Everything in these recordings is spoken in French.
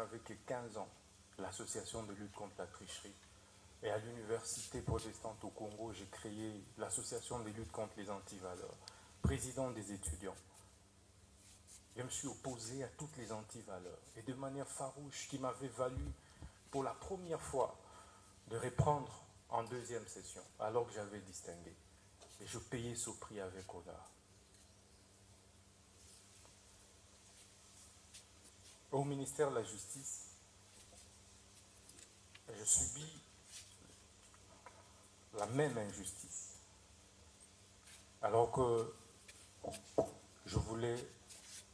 n'avais que 15 ans, l'association de lutte contre la tricherie. Et à l'université protestante au Congo, j'ai créé l'association de lutte contre les antivaleurs, président des étudiants. Je me suis opposé à toutes les antivaleurs, et de manière farouche, qui m'avait valu pour la première fois de reprendre en deuxième session, alors que j'avais distingué. Et je payais ce prix avec honneur. Au ministère de la Justice, je subis la même injustice. Alors que je voulais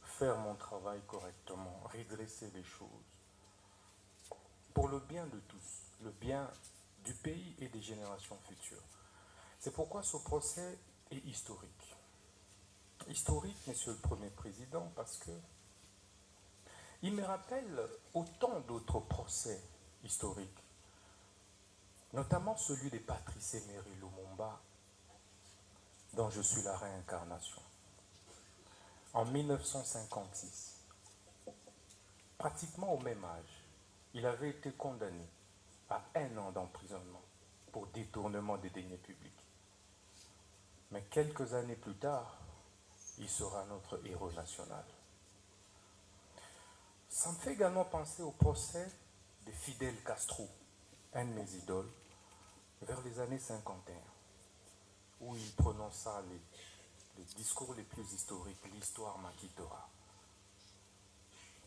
faire mon travail correctement, redresser les choses, pour le bien de tous, le bien du pays et des générations futures. C'est pourquoi ce procès est historique. Historique, Monsieur le Premier Président, parce que il me rappelle autant d'autres procès historiques, notamment celui de Patrice Emery Lumumba, dont je suis la réincarnation. En 1956, pratiquement au même âge, il avait été condamné à 1 an d'emprisonnement pour détournement des deniers publics. Mais quelques années plus tard, il sera notre héros national. Ça me fait également penser au procès de Fidel Castro, un de mes idoles, vers les années 51, où il prononça les discours les plus historiques, l'histoire m'acquittera.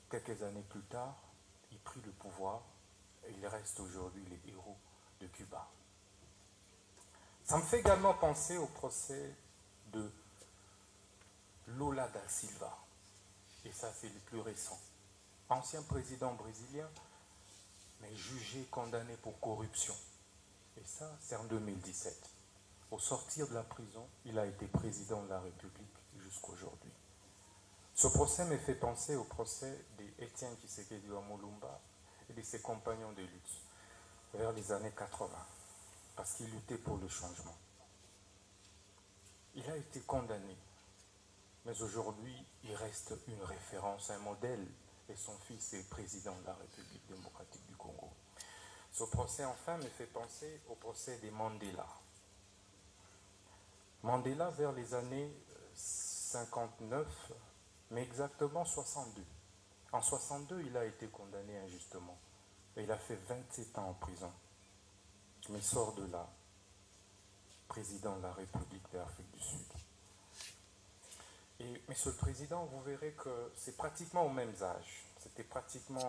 Quelques années plus tard, il prit le pouvoir et il reste aujourd'hui les héros de Cuba. Ça me fait également penser au procès de Lula da Silva, et ça c'est le plus récent. Ancien président brésilien, mais jugé, condamné pour corruption. Et ça, c'est en 2017. Au sortir de la prison, il a été président de la République jusqu'aujourd'hui. Ce procès me fait penser au procès d'Étienne Tshisekedi Lumumba et de ses compagnons de lutte vers les années 80, parce qu'il luttait pour le changement. Il a été condamné, mais aujourd'hui, il reste une référence, un modèle, et son fils est président de la République démocratique du Congo. Ce procès, enfin, me fait penser au procès des Mandela. Mandela, vers les années 59, mais exactement 62. En 62, il a été condamné injustement. Et il a fait 27 ans en prison. Mais il sort de là, président de la République d'Afrique du Sud. Et, Monsieur le Président, vous verrez que c'est pratiquement aux mêmes âges. C'était pratiquement